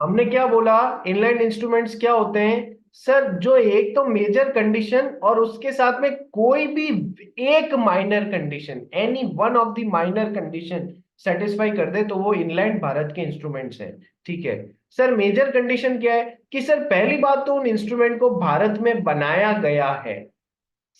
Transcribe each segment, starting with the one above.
हमने क्या बोला, इनलैंड इंस्ट्रूमेंट्स क्या होते हैं सर? जो एक तो मेजर कंडीशन और उसके साथ में कोई भी एक minor condition, any one of the minor condition satisfy कर दे तो वो इनलैंड भारत के इंस्ट्रूमेंट्स हैं। ठीक है सर, मेजर कंडीशन क्या है कि सर पहली बात तो उन इंस्ट्रूमेंट को भारत में बनाया गया है।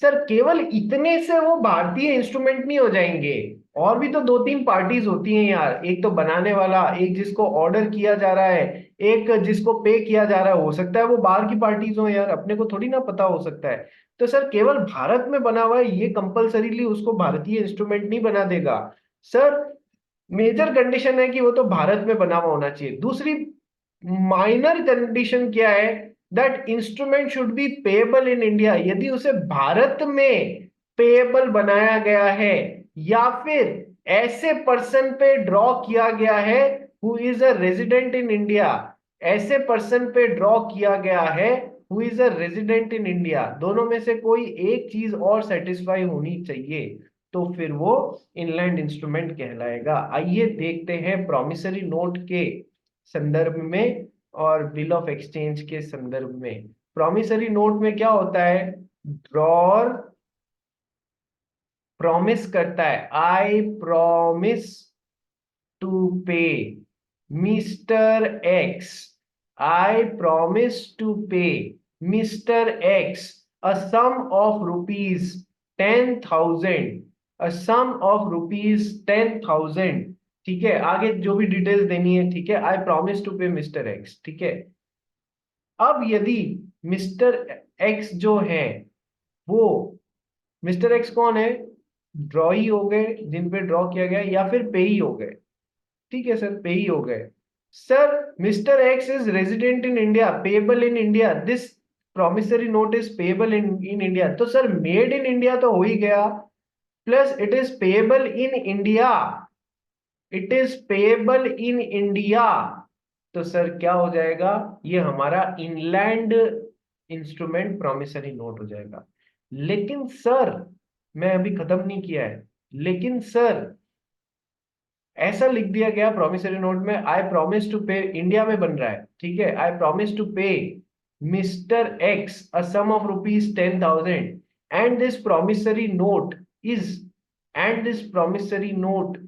सर केवल इतने से वो भारतीय इंस्ट्रूमेंट नहीं हो जाएंगे, और भी तो दो तीन पार्टीज होती हैं यार, एक तो बनाने वाला, एक जिसको ऑर्डर किया जा रहा है, एक जिसको पे किया जा रहा है। हो सकता है वो बाहर की पार्टीज हो यार, अपने को थोड़ी ना पता हो सकता है। तो सर केवल भारत में बना हुआ है ये कंपलसरीली उसको भारतीय इंस्ट्रूमेंट नहीं बना देगा सर। मेजर कंडीशन है कि वो तो भारत में बना हुआ होना चाहिए। दूसरी माइनर कंडीशन क्या है, that instrument should be payable in India. यदि उसे भारत में पेएबल बनाया गया है या फिर ऐसे पर्सन पे ड्रॉ किया गया है who is a resident in India, ऐसे पर्सन पे ड्रॉ किया गया है who is a resident in India, दोनों में से कोई एक चीज और सेटिस्फाई होनी चाहिए, तो फिर वो इनलैंड इंस्ट्रूमेंट कहलाएगा। आइए देखते हैं प्रॉमिसरी नोट के संदर्भ में और बिल ऑफ एक्सचेंज के संदर्भ में। प्रॉमिसरी नोट में क्या होता है, ड्रॉर प्रॉमिस करता है, I promise to pay mister X, I promise to pay mister X a sum of rupees 10,000, a sum of rupees 10,000। ठीक है, आगे जो भी डिटेल्स देनी है, ठीक है, I promise to pay mister x. ठीक है, अब यदि मिस्टर एक्स जो है वो, मिस्टर एक्स कौन है, ड्रॉई हो गए जिन पे ड्रॉ किया गया, या फिर पेई हो गए। ठीक है सर, पेई हो गए। Sir mister x is resident in India, payable in India, this promissory note is payable in India. तो सर मेड इन इंडिया तो हो ही गया, plus it is payable in India, it is payable in India. तो sir क्या हो जाएगा, ये हमारा इनलैंड इंस्ट्रूमेंट प्रॉमिसरी नोट हो जाएगा। लेकिन सर, मैं अभी खत्म नहीं किया है, लेकिन सर ऐसा लिख दिया गया प्रॉमिसरी नोट में, I promise to pay, India में बन रहा है, ठीक है, I promise to pay mister X a sum of rupees 10,000 and this promissory note is, and this promissory note,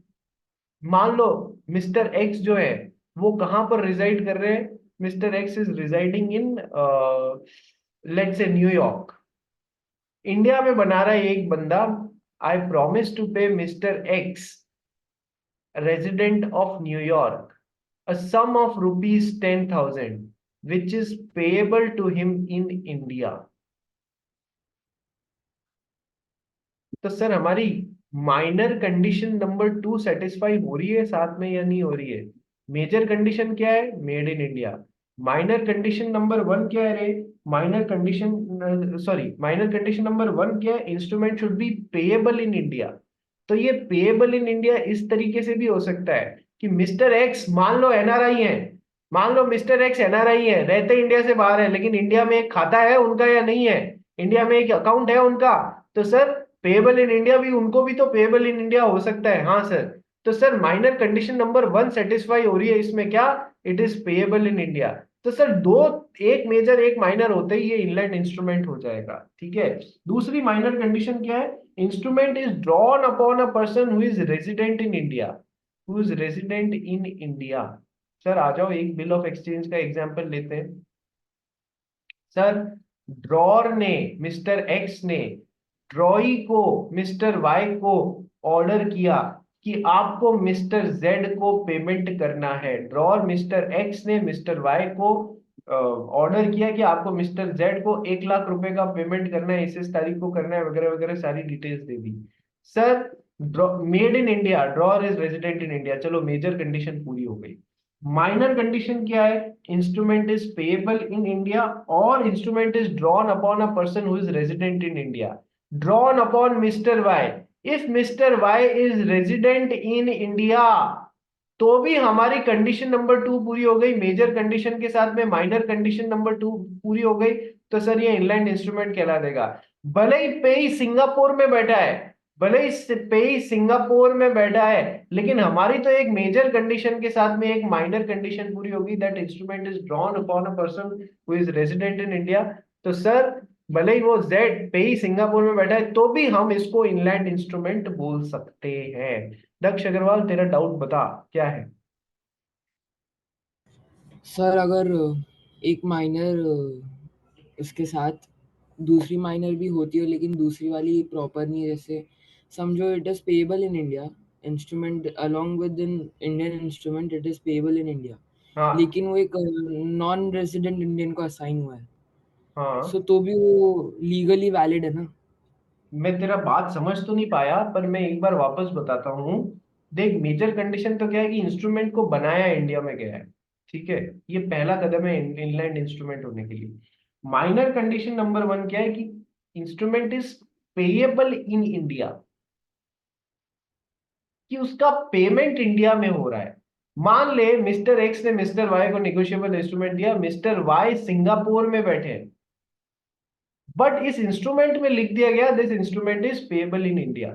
मान लो मिस्टर एक्स जो है वो कहां पर रिजाइड कर रहे हैं, mister x is residing in let's say New York, India में बना रहा है एक बंदा, आई promise to pay mister x resident of New York a sum of rupees 10,000 which is payable to him in India। तो सर हमारी माइनर कंडीशन नंबर 2 सेटिस्फाई हो रही है साथ में या नहीं हो रही है? मेजर कंडीशन क्या है, made in India. Minor condition number 1 क्या है रे, minor condition sorry minor condition number 1 क्या है, instrument should be payable in India. तो ये पेएबल इन इंडिया इस तरीके से भी हो सकता है कि मिस्टर एक्स मान लो एनआरआई है, मान लो मिस्टर एक्स एनआरआई है, रहते इंडिया से बाहर है, लेकिन इंडिया में एक खाता है उनका या नहीं है, इंडिया में एक अकाउंट है उनका, तो सर पेएबल इन इंडिया भी, उनको भी तो पेएबल इन इंडिया हो सकता है। हाँ सर, तो sir minor condition number 1 satisfy हो रही है इसमें, क्या, it is payable in India. तो सर दो, एक मेजर एक माइनर होते ही ये इनलैंड इंस्ट्रूमेंट हो जाएगा। ठीक है, दूसरी माइनर कंडीशन क्या है, instrument is drawn upon a person who is resident in India, who is resident in India. Sir आ जाओ एक बिल ऑफ एक्सचेंज का एग्जांपल लेते हैं। सर ड्रॉर ने, मिस्टर एक्स ने ड्रॉई को, मिस्टर वाई को ऑर्डर किया कि आपको मिस्टर जेड को पेमेंट करना है। ड्रॉर मिस्टर एक्स ने मिस्टर वाई को ऑर्डर किया कि आपको मिस्टर जेड को 1 लाख रुपए का पेमेंट करना है, इस तारीख को करना है, वगैरह वगैरह सारी डिटेल्स दे दी। Sir made in India, drawer is resident in India, चलो मेजर कंडीशन पूरी हो गई। माइनर कंडीशन क्या है, instrument is payable in India और instrument is drawn upon a person who is resident in India, drawn upon mister Y. If mister Y is resident in India तो भी हमारी condition number 2 पूरी हो गई, major condition के साथ में माइनर कंडीशन नंबर 2 पूरी हो गई। तो सर ये इनलैंड इंस्ट्रूमेंट कहला देगा। भले ही पेई सिंगापुर में बैठा है, भले ही पे ही सिंगापुर में बैठा है, लेकिन हमारी तो एक मेजर कंडीशन के साथ में एक माइनर कंडीशन पूरी होगी, that instrument is drawn upon a person who is resident in India. तो सर भले ही वो जेड पे ही सिंगापुर में बैठा है तो भी हम इसको इनलैंड इंस्ट्रूमेंट बोल सकते हैं। दक्ष अग्रवाल तेरा डाउट बता क्या है। सर अगर एक माइनर इसके साथ दूसरी माइनर भी होती है लेकिन दूसरी वाली प्रॉपर नहीं है, जैसे समझो it is payable in India, instrument along with in Indian instrument it is payable in India, हाँ लेकिन वो एक नॉन रेजिडेंट इंडियन को असाइन हुआ है, हाँ, सो तो भी वो लीगली वैलिड है ना? मैं तेरा बात समझ तो नहीं पाया, पर मैं एक बार वापस बताता हूँ। देख, मेजर कंडीशन तो क्या है कि इंस्ट्रूमेंट को बनाया इंडिया में गया है, ठीक है, ये पहला कदम है इनलैंड इंस्ट्रूमेंट होने के लिए। माइनर कंडीशन नंबर वन क्या है कि instrument is payable in India, कि उसका पेमेंट इंडिया में हो रहा है। मान ले मिस्टर एक्स ने मिस्टर वाई को निगोशिएबल इंस्ट्रूमेंट दिया, मिस्टर वाई सिंगापुर में बैठे हैं, बट इस इंस्ट्रूमेंट में लिख दिया गया this instrument is payable in India.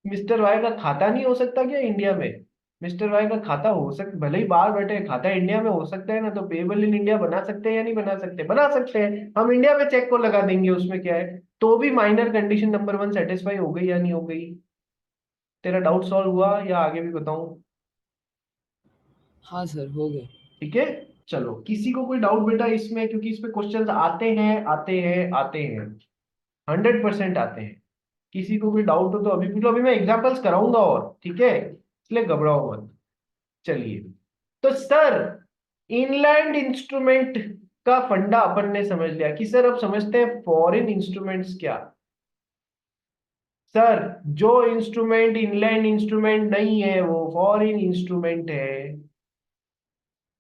Mister Y का खाता नहीं हो सकता क्या इंडिया में? मिस्टर वाई का खाता हो सकता, भले ही बाहर बैठे हैं, खाता इंडिया में हो सकता है ना, तो पेएबल इन इंडिया बना सकते हैं या नहीं बना सकते? बना सकते हैं, हम इंडिया में चेक को लगा देंगे, उसमें क्या है। तो भी minor condition number one satisfy हो गई या नहीं हो गई? तेरा डाउट सॉल्व हुआ या आगे भी बताऊं? हाँ सर, हो गया। ठीक है, चलो, किसी को कोई डाउट बेटा इसमें, क्योंकि इसमें क्वेश्चंस आते हैं आते हैं आते हैं, 100% आते हैं। किसी को कोई डाउट हो तो अभी पूछो, अभी मैं एग्जांपल्स कराऊंगा और, ठीक है, इसलिए घबराओ मत। चलिए, तो सर इनलैंड इंस्ट्रूमेंट का फंडा अपन ने समझ लिया कि सर अब समझते हैं फॉरेन इंस्ट्रूमेंट्स क्या। सर जो इंस्ट्रूमेंट इनलैंड इंस्ट्रूमेंट नहीं है वो फॉरेन इंस्ट्रूमेंट है।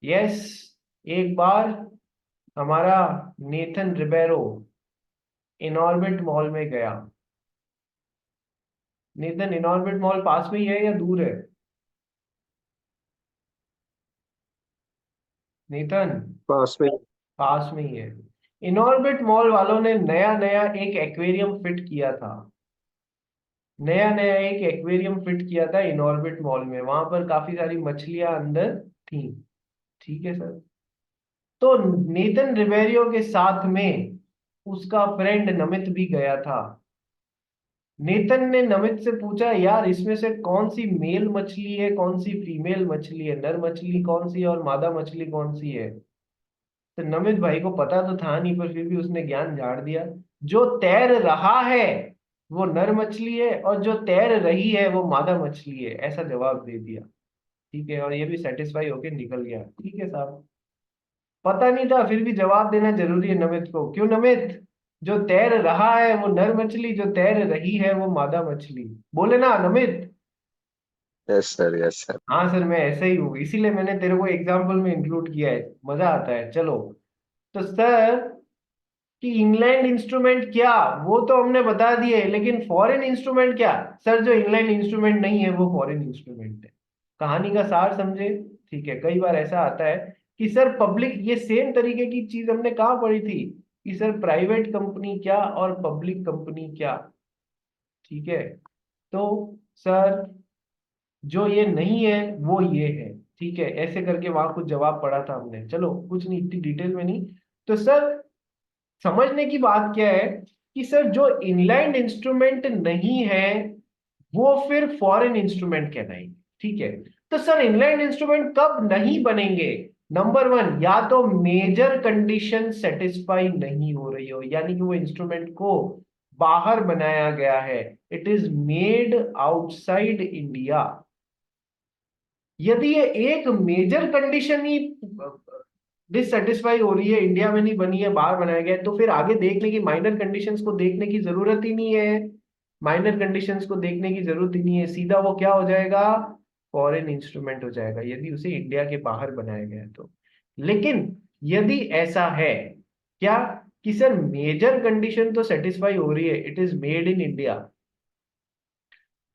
यस, एक बार हमारा नेथन रिबेरो इनॉर्बिट मॉल में गया। नेथन, इनॉर्बिट मॉल पास में ही है या दूर है? नेथन, पास में। पास में ही है। इनॉर्बिट मॉल वालों ने नया नया एक एक्वेरियम फिट किया था। नया नया एक एक्वेरियम फिट किया था इनॉर्बिट मॉल में, वहां पर काफी सारी मछलियां अंदर थी। ठीक है सर। तो नेथन रिबेरियो के साथ में उसका फ्रेंड नमित भी गया था। नेतन ने नमित से पूछा, यार इसमें से कौन सी मेल मछली है, कौन सी फीमेल मछली है, नर मछली कौन सी है और मादा मछली कौन सी है? तो नमित भाई को पता तो था नहीं, पर फिर भी उसने ज्ञान झाड़ दिया। जो तैर रहा है वो नर मछली है और जो तैर रही है वो मादा मछली है, ऐसा जवाब दे दिया। ठीक है, और ये भी सेटिस्फाई होके निकल गया। ठीक है साहब, पता नहीं था फिर भी जवाब देना जरूरी है नमित को। क्यों नमित? जो तैर रहा है वो नर मछली, जो तैर रही है वो मादा मछली। बोले ना Namit? Yes sir, yes sir. हाँ सर, मैं ऐसे ही हूँ, इसीलिए मैंने तेरे को एग्जाम्पल में इंक्लूड किया है, मजा आता है। चलो, तो सर कि इंग्लैंड इंस्ट्रूमेंट क्या, वो तो हमने बता दिए, लेकिन फॉरेन इंस्ट्रूमेंट क्या? सर जो इंग्लैंड इंस्ट्रूमेंट नहीं है वो फॉरेन इंस्ट्रूमेंट है। कहानी का सार समझे? ठीक है, कई बार ऐसा आता है कि सर पब्लिक, ये सेम तरीके की चीज हमने कहाँ पढ़ी थी कि सर प्राइवेट कंपनी क्या और पब्लिक कंपनी क्या। ठीक है, तो सर जो ये नहीं है वो ये है। ठीक है, ऐसे करके वहां कुछ जवाब पढ़ा था हमने, चलो कुछ नहीं, इतनी डिटेल में नहीं। तो सर समझने की बात क्या है कि सर जो इनलैंड इंस्ट्रूमेंट नहीं है वो फिर फॉरेन इंस्ट्रूमेंट कहलाएंगे। ठीक है, तो सर इनलैंड इंस्ट्रूमेंट कब नहीं बनेंगे? नंबर वन, या तो मेजर कंडीशन सेटिस्फाई नहीं हो रही हो, यानी कि वो इंस्ट्रूमेंट को बाहर बनाया गया है, it is made outside India. यदि ये एक मेजर कंडीशन ही डिससेटिस्फाई हो रही है, इंडिया में नहीं बनी है, बाहर बनाया गया है, तो फिर आगे देखने की, माइनर कंडीशंस को देखने की जरूरत ही नहीं है। माइनर कंडीशंस को देखने की जरूरत ही नहीं है, सीधा वो क्या हो जाएगा? फॉरेन इंस्ट्रूमेंट हो जाएगा, यदि उसे इंडिया के बाहर बनाया गया है तो। लेकिन यदि ऐसा है क्या कि सर मेजर कंडीशन तो सेटिस्फाई हो रही है, it is made in India,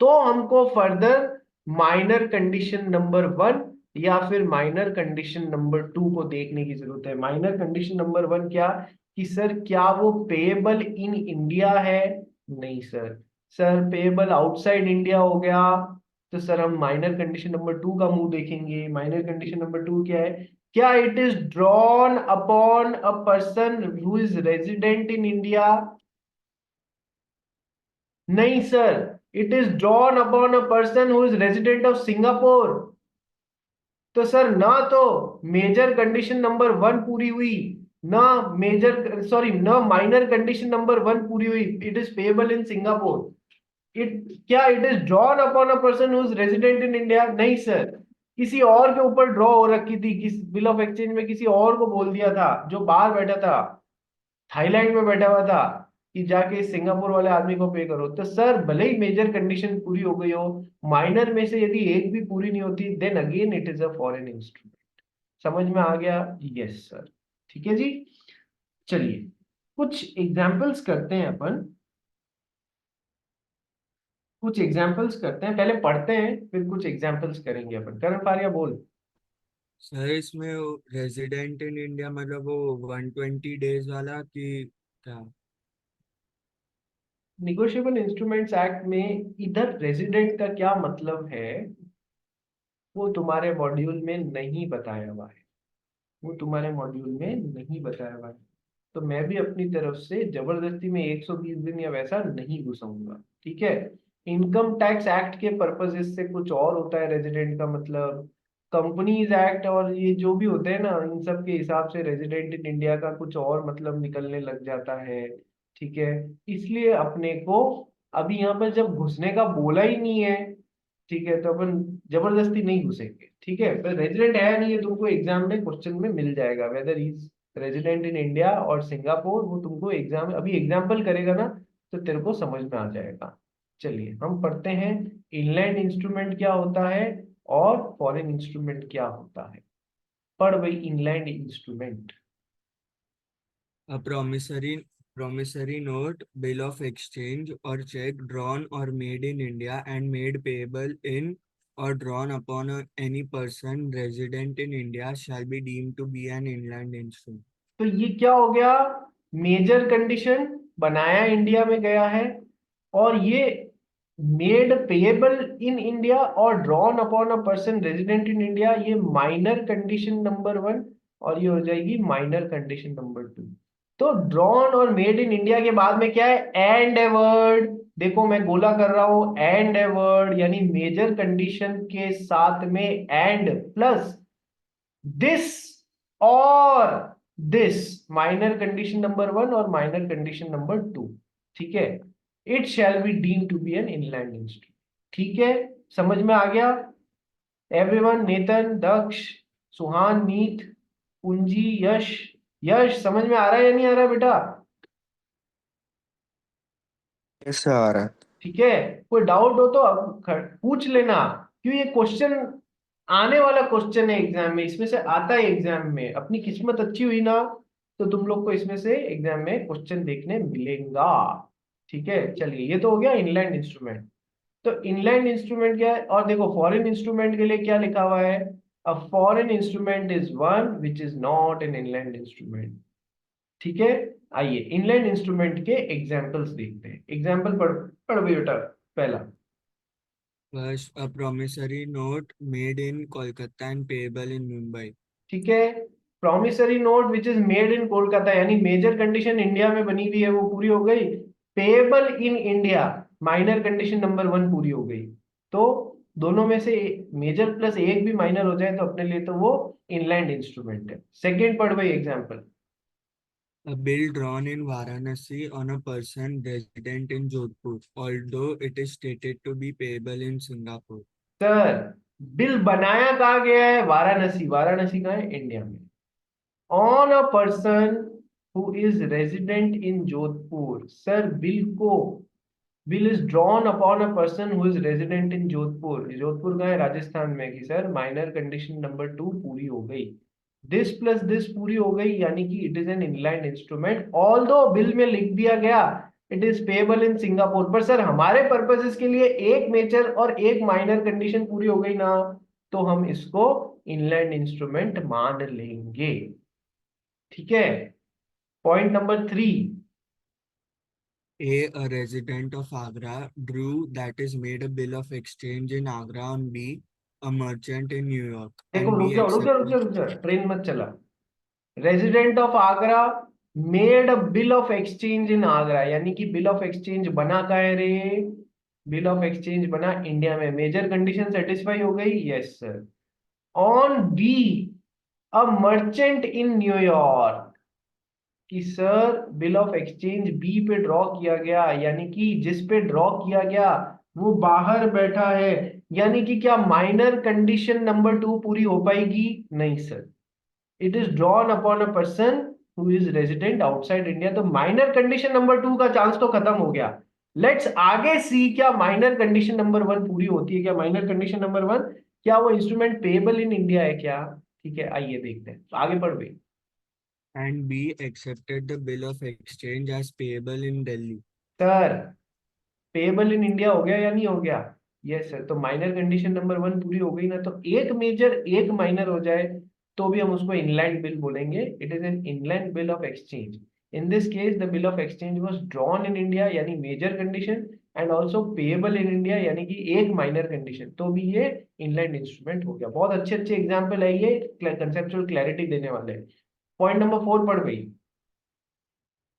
तो हमको further minor condition number one या फिर माइनर कंडीशन नंबर टू को देखने की जरूरत है। माइनर कंडीशन नंबर वन क्या, कि सर क्या वो पेएबल इन इंडिया है, नहीं sir. Sir payable outside India हो गया, तो सर हम माइनर कंडीशन नंबर 2 का मुंह देखेंगे। माइनर कंडीशन नंबर 2 क्या है? क्या it is drawn upon a person who is resident in India? नहीं sir, it is drawn upon a person who is resident of Singapore. तो सर ना तो मेजर कंडीशन नंबर 1 पूरी हुई, ना मेजर सॉरी ना माइनर कंडीशन नंबर 1 पूरी हुई। It is payable in Singapore. It क्या it is drawn upon a person who is resident in India? नहीं सर, किसी और के ऊपर ड्रॉ हो रखी थी, किस बिल ऑफ एक्सचेंज में किसी और को बोल दिया था जो बाहर बैठा था, थाईलैंड में बैठा हुआ था, कि जाके सिंगापुर वाले आदमी को पे करो। तो सर भले ही मेजर कंडीशन पूरी हो गई हो, माइनर में से यदि एक भी पूरी नहीं होती, then again it is a foreign instrument. समझ में आ गया? Yes sir. ठीक है जी। चलिए कुछ एग्जाम्पल्स करते हैं अपन, कुछ एग्जाम्पल्स करते हैं, पहले पढ़ते हैं फिर कुछ एग्जाम्पल्स करेंगे अपन। करण पारिया बोल। सर इसमें रेजिडेंट इन इंडिया मतलब वो 120 डेज वाला कि क्या? निगोशिएबल इंस्ट्रूमेंट्स एक्ट में इधर रेजिडेंट का क्या मतलब है, वो तुम्हारे मॉड्यूल में नहीं बताया हुआ है। वो तुम्हारे मॉड्यूल में नहीं बताया हुआ है। तो मैं भी अपनी तरफ से जबरदस्ती में 120 दिन या वैसा नहीं घुसाऊंगा। ठीक है। इनकम टैक्स एक्ट के पर्पसेस से कुछ और होता है रेजिडेंट का मतलब, कंपनीज एक्ट और ये जो भी होते हैं ना, इन सब के हिसाब से रेजिडेंट इन इंडिया का कुछ और मतलब निकलने लग जाता है। ठीक है। इसलिए अपने को अभी यहाँ पर जब घुसने का बोला ही नहीं है, ठीक है, तो अपन जबरदस्ती नहीं घुसेंगे। ठीक है, पर रेजिडेंट है नहीं, ये तुमको एग्जाम में क्वेश्चन में मिल जाएगा, whether is resident in India और सिंगापुर, वो तुमको एग्जाम अभी एग्जाम्पल करेगा ना, तो तेरे को समझ में आ जाएगा। चलिए हम पढ़ते हैं इनलैंड इंस्ट्रूमेंट क्या होता है और फॉरेन इंस्ट्रूमेंट क्या होता है। पढ़ भाई inland instrument. A promissory note, bill of exchange, or check drawn or made in India and made payable in or drawn upon any person resident in India shall be deemed to be an inland instrument. तो ये क्या हो गया? Major condition, बनाया India में गया है, और ये मेड पेएबल इन इंडिया और drawn upon a person resident in India, ये माइनर कंडीशन नंबर 1, और ये हो जाएगी माइनर कंडीशन नंबर 2। तो ड्रॉन और मेड इन इंडिया के बाद में क्या है? And a word. देखो मैं गोला कर रहा हूं, एंड ए वर्ड, यानी मेजर कंडीशन के साथ में एंड प्लस दिस और दिस, माइनर कंडीशन नंबर 1 और माइनर कंडीशन नंबर 2। ठीक है। It shall be deem to be an inland instrument. ठीक है, समझ में आ गया एवरीवन? नेतन, दक्ष, सुहान, मीत, कुंजी, यश। यश समझ में आ रहा है या नहीं आ रहा है बेटा? कैसे आ रहा है? ठीक है। कोई डाउट हो तो अब पूछ लेना, क्यों ये क्वेश्चन आने वाला क्वेश्चन है एग्जाम में, इसमें से आता है एग्जाम में। अपनी किस्मत अच्छी हुई ना, तो तुम लोग को इसमें से एग्जाम में क्वेश्चन देखने मिलेगा। ठीक है। चलिए ये तो हो गया इनलैंड इंस्ट्रूमेंट। तो इनलैंड इंस्ट्रूमेंट क्या है? और देखो फॉरेन इंस्ट्रूमेंट के लिए क्या लिखा हुआ है? अ foreign instrument is one which is not an inland instrument. ठीक है। आइए इनलैंड इंस्ट्रूमेंट के एग्जांपल्स देखते हैं। एग्जांपल पढ़ पढ़ भाई बेटा। पहला, First, a promissory note made in Kolkata and payable in Mumbai. ठीक है, promissory note which is made in Kolkata, यानी मेजर कंडीशन इंडिया में बनी हुई है, वो पूरी हो गई। Payable in India, minor condition number 1 पूरी हो गई। तो दोनों में से मेजर प्लस एक भी माइनर हो जाए तो अपने लिए तो वो इनलैंड इंस्ट्रूमेंट है। सेकेंड पढ़ भाई example. A bill drawn in Varanasi on a person resident in Jodhpur, although it is stated to be payable in Singapore. Sir bill बनाया कहाँ गया है? वाराणसी। वाराणसी कहाँ है? इंडिया में। On a person who is resident in Jodhpur. Sir bill is drawn upon a person who is resident इन जोधपुर। जोधपुर कहाँ है? राजस्थान में। कि सर माइनर कंडीशन नंबर 2 पूरी हो गई, दिस प्लस दिस पूरी हो गई, यानी कि it is an inland instrument. All दो बिल में लिख दिया गया it is payable in Singapore, पर सर हमारे पर्पसेस के लिए एक मेजर और एक माइनर कंडीशन पूरी हो गई ना, तो हम इसको इनलैंड इंस्ट्रूमेंट मान लेंगे। ठीक है। Point number 3, A resident of Agra drew that is made a bill of exchange in Agra on B, a merchant in New York, देखो, and रुक B जाओ रुक जाओ रुक जाओ accepted. रुक जाओ, ट्रेन मत चला। Resident of Agra made a bill of exchange in Agra, यानी कि बिल ऑफ एक्सचेंज बना का है रे? बिल ऑफ एक्सचेंज बना इंडिया में। मेजर कंडीशन सेटिस्फाई हो गई? Yes sir. On B, a merchant in New York, कि sir bill of exchange B पे ड्रॉ किया गया, यानी कि जिस पे ड्रॉ किया गया वो बाहर बैठा है, यानी कि क्या माइनर कंडीशन नंबर 2 पूरी हो पाएगी? नहीं sir. It is drawn upon a person who is resident outside India, तो माइनर कंडीशन नंबर 2 का चांस तो खत्म हो गया। लेट्स आगे सी, क्या माइनर कंडीशन नंबर 1 पूरी होती है? क्या माइनर कंडीशन नंबर 1, क्या वो इंस्ट्रूमेंट पेएबल इन इंडिया है क्या? ठीक है, आइए देखते हैं, तो आगे बढ़ गई। And B accepted the bill of exchange as payable in Delhi. Sir payable in India हो गया या नहीं हो गया? Yes sir. तो माइनर कंडीशन नंबर 1 पूरी हो गई ना, तो एक मेजर एक माइनर हो जाए तो भी हम उसको इनलैंड बिल बोलेंगे। It is an inland bill of exchange. In this case the bill of exchange was drawn in India, यानी major condition, and also payable in India, यानी कि एक माइनर कंडीशन, तो भी ये इनलैंड इंस्ट्रूमेंट हो गया। बहुत अच्छे अच्छे एग्जाम्पल है ये, कंसेप्चुअल क्लैरिटी देने वाले। पॉइंट नंबर 4 पढ़ गई।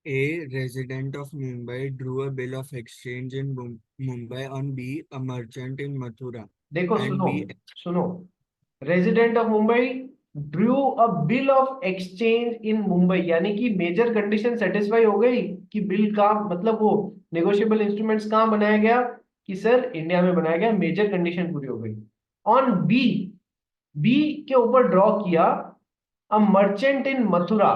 A resident of Mumbai drew a bill of exchange in Mumbai on B, a merchant in Mathura, देखो and सुनो, B. सुनो, resident of Mumbai drew a bill of exchange इन मुंबई, यानी कि मेजर कंडीशन सेटिस्फाई हो गई कि बिल का मतलब वो नेगोशिएबल इंस्ट्रूमेंट्स कहाँ बनाया गया? कि सर इंडिया में बनाया गया, मेजर कंडीशन पूरी हो गई। ऑन बी, बी के ऊपर ड्रॉ किया अ मर्चेंट इन मथुरा।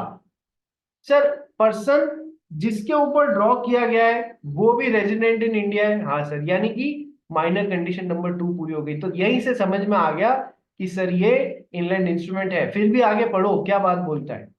सर पर्सन जिसके ऊपर ड्रॉ किया गया है वो भी रेजिडेंट इन इंडिया है? हाँ सर, यानी कि माइनर कंडीशन नंबर 2 पूरी हो गई। तो यहीं से समझ में आ गया कि सर ये इनलैंड इंस्ट्रूमेंट है। फिर भी आगे पढ़ो, क्या बात बोलता है?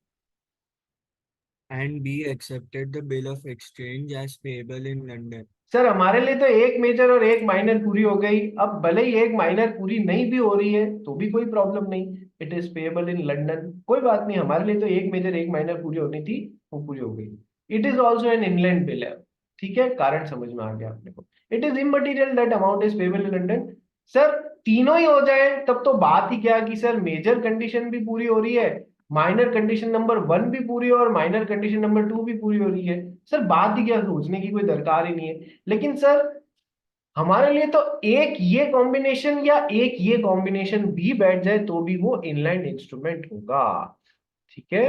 And B accepted the bill of exchange as payable in London. Sir हमारे लिए तो एक मेजर और एक माइनर पूरी हो गई। अब भले ही एक माइनर पूरी नहीं भी हो रही है तो भी कोई प्रॉब्लम नहीं, it is payable in London, कोई बात नहीं। हमारे लिए तो एक मेजर एक माइनर पूरी होनी थी, वो पूरी हो गई। It is also an inland bill है। ठीक है, कारण समझ में आ गया अपने को। It is immaterial that amount is payable in London. Sir तीनों ही हो जाए तब तो बात ही क्या, कि सर मेजर कंडीशन भी पूरी हो रही है, माइनर कंडीशन नंबर 1 भी पूरी है, और माइनर कंडीशन नंबर 2 भी पूरी हो रही है। सर बात ही क्या, सोचने की कोई दरकार ही नहीं है। लेकिन सर हमारे लिए तो एक ये कॉम्बिनेशन या एक ये कॉम्बिनेशन भी बैठ जाए तो भी वो इनलैंड इंस्ट्रूमेंट होगा। ठीक है,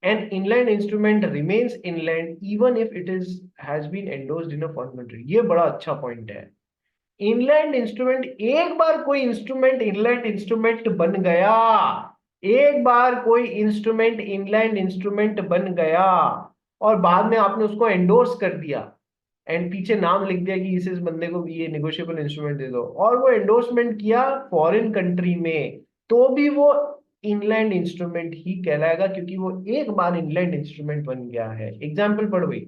an inland instrument remains inland even if it is has been endorsed in a foreign country. ये बड़ा अच्छा पॉइंट है। इनलैंड इंस्ट्रूमेंट, एक बार कोई इंस्ट्रूमेंट इनलैंड इंस्ट्रूमेंट बन गया, एक बार कोई इंस्ट्रूमेंट इनलैंड इंस्ट्रूमेंट बन गया और बाद में आपने उसको एंडोर्स कर दिया एंड पीछे नाम लिख दिया कि इस बंदे को भी ये नेगोशिएबल इंस्ट्रूमेंट दे दो, और वो एंडोर्समेंट किया फॉरेन कंट्री में, तो भी वो इनलैंड इंस्ट्रूमेंट ही कहलाएगा, क्योंकि वो एक बार इनलैंड इंस्ट्रूमेंट बन गया है। एग्जाम्पल पढ़ भाई।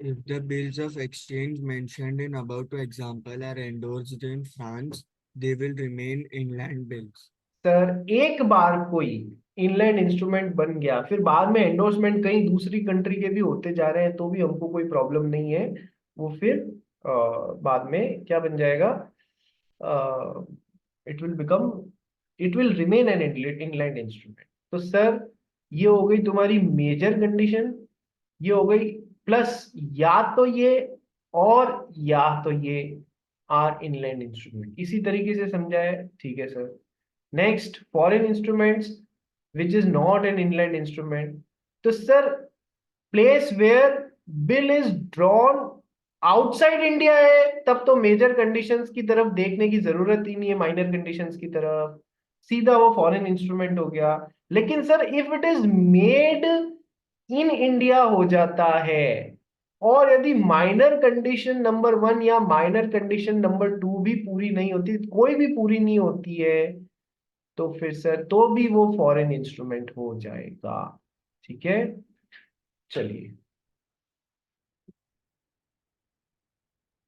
If the bills of exchange mentioned in above two example are endorsed in France, they will remain inland bills. Sir एक बार कोई इनलैंड इंस्ट्रूमेंट बन गया, फिर बाद में एंडोर्समेंट कहीं दूसरी कंट्री के भी होते जा रहे हैं तो भी हमको कोई प्रॉब्लम नहीं है। वो फिर बाद में क्या बन जाएगा? It will become, it will remain N inland instrument. तो सर ये हो गई तुम्हारी मेजर कंडीशन, ये हो गई प्लस या तो ये और या तो ये आर इनलैंड इंस्ट्रूमेंट। इसी तरीके से समझा है? ठीक है sir. Next, foreign instruments which is not an inland instrument. तो sir place where bill is drawn outside India है, तब तो मेजर कंडीशंस की तरफ देखने की जरूरत ही नहीं है, माइनर कंडीशंस की तरफ, सीधा वो फॉरेन इंस्ट्रूमेंट हो गया। लेकिन sir if it is made in India हो जाता है, और यदि माइनर कंडीशन नंबर 1 या माइनर कंडीशन नंबर 2 भी पूरी नहीं होती, कोई भी पूरी नहीं होती है, तो फिर सर तो भी वो फॉरेन इंस्ट्रूमेंट हो जाएगा। ठीक है, चलिए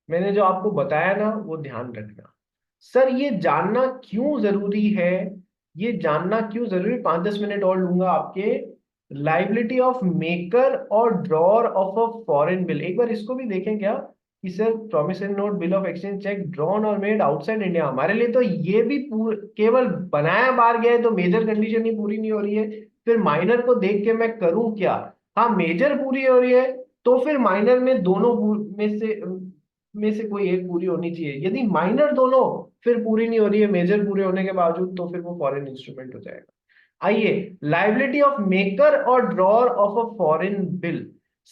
मैंने जो आपको बताया ना वो ध्यान रखना। सर ये जानना क्यों जरूरी है, ये जानना क्यों जरूरी, 5-10 मिनट और लूंगा आपके, लाइबिलिटी ऑफ मेकर और drawer of a foreign bill, एक बार इसको भी देखें क्या कि sir promissory note, bill of exchange check drawn और मेड आउटसाइड इंडिया, हमारे लिए तो ये भी केवल बनाया बाहर गया है, तो मेजर कंडीशन ही पूरी नहीं हो रही है, फिर माइनर को देख के मैं करूं क्या? हाँ मेजर पूरी हो रही है तो फिर माइनर में दोनों में से कोई एक पूरी होनी चाहिए। यदि माइनर दोनों फिर पूरी नहीं हो रही है मेजर पूरे होने के बावजूद, तो फिर वो फॉरेन इंस्ट्रूमेंट हो जाएगा। आइए, लाइबिलिटी ऑफ मेकर और drawer of a foreign bill.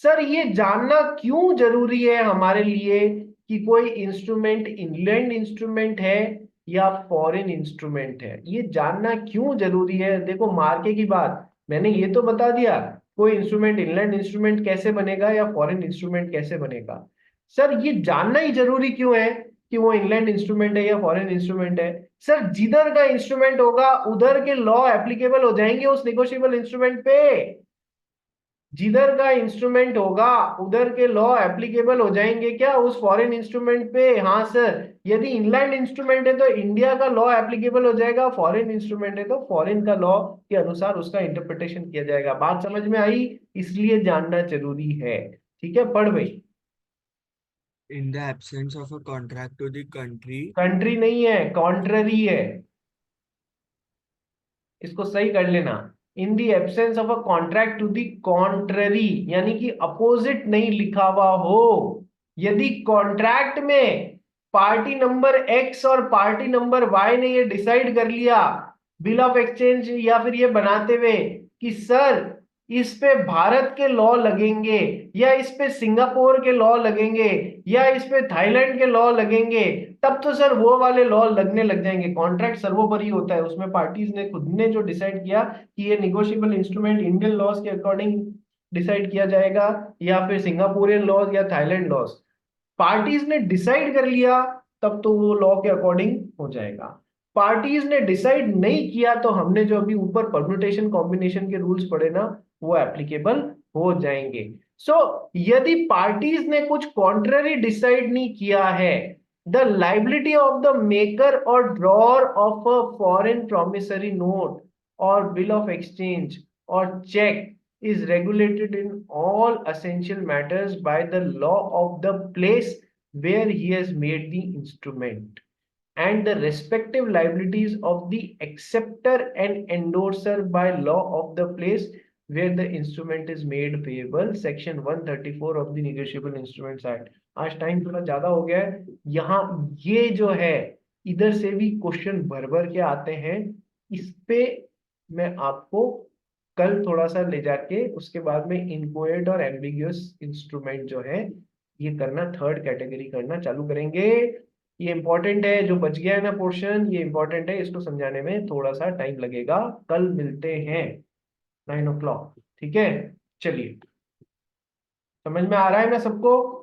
Sir ये जानना क्यों जरूरी है हमारे लिए कि कोई इंस्ट्रूमेंट इनलैंड इंस्ट्रूमेंट है या फॉरेन इंस्ट्रूमेंट है? ये जानना क्यों जरूरी है? देखो मार्के की बात मैंने ये तो बता दिया, कोई इंस्ट्रूमेंट इनलैंड इंस्ट्रूमेंट कैसे बनेगा या फॉरेन इंस्ट्रूमेंट कैसे बनेगा। सर ये जानना ही जरूरी क्यों है कि वो इनलैंड इंस्ट्रूमेंट है या फॉरेन इंस्ट्रूमेंट है? सर जिधर का इंस्ट्रूमेंट होगा उधर के लॉ एप्लीकेबल हो जाएंगे उस निगोशिएबल इंस्ट्रूमेंट पे। जिधर का इंस्ट्रूमेंट होगा उधर के लॉ एप्लीकेबल हो जाएंगे क्या उस फॉरेन इंस्ट्रूमेंट पे? हाँ सर, यदि इनलैंड इंस्ट्रूमेंट है तो इंडिया का लॉ एप्लीकेबल हो जाएगा, फॉरेन इंस्ट्रूमेंट है तो फॉरेन का लॉ के अनुसार उसका इंटरप्रिटेशन किया जाएगा। बात समझ में आई? इसलिए जानना जरूरी है। ठीक है, पढ़ भाई। In the absence of a contract to the country, country नहीं है, कॉन्ट्ररी है, इसको सही कर लेना। In the absence of a contract to the contrary, यानी कि अपोजिट नहीं लिखा हुआ हो। यदि कॉन्ट्रैक्ट में पार्टी नंबर एक्स और पार्टी नंबर वाई ने ये डिसाइड कर लिया बिल ऑफ एक्सचेंज या फिर ये बनाते हुए कि सर इस पे भारत के लॉ लगेंगे या इस पे सिंगापुर के लॉ लगेंगे या इस पे थाईलैंड के लॉ लगेंगे, तब तो सर वो वाले लॉ लगने लग जाएंगे। कॉन्ट्रैक्ट सर्वोपरि होता है, उसमें पार्टीज ने खुद ने जो डिसाइड किया कि ये निगोशिएबल इंस्ट्रूमेंट इंडियन लॉज के अकॉर्डिंग डिसाइड किया जाएगा या फिर सिंगापुरियन लॉज या थाईलैंड लॉज, पार्टीज ने डिसाइड कर लिया तब तो वो लॉ के अकॉर्डिंग हो जाएगा। पार्टीज ने डिसाइड नहीं किया तो हमने जो अभी ऊपर परम्यूटेशन कॉम्बिनेशन के रूल्स पढ़े ना, वो एप्लीकेबल हो जाएंगे। सो यदि पार्टीज ने कुछ कॉन्ट्ररी डिसाइड नहीं किया है, the liability of the maker और drawer of a foreign promissory note और बिल ऑफ एक्सचेंज और cheque is regulated in all essential matters by the law of the place where he has made the instrument, and the respective liabilities of the acceptor and endorser by law of the place where the instrument is made payable, section 134 of the negotiable instruments act। आज time थोड़ा ज्यादा हो गया है, यहाँ ये जो है इधर से भी क्वेश्चन भर भर के आते हैं। इस पे मैं आपको कल थोड़ा सा ले जाके उसके बाद में इनकोएड और एम्बिग्यूअस इंस्ट्रूमेंट जो है ये करना, थर्ड कैटेगरी करना चालू करेंगे। ये इंपॉर्टेंट है, जो बच गया है ना पोर्शन, ये इंपॉर्टेंट है, इसको समझाने में थोड़ा सा टाइम लगेगा। कल मिलते हैं 9 o'clock, ठीक है? चलिए, समझ में आ रहा है ना सबको?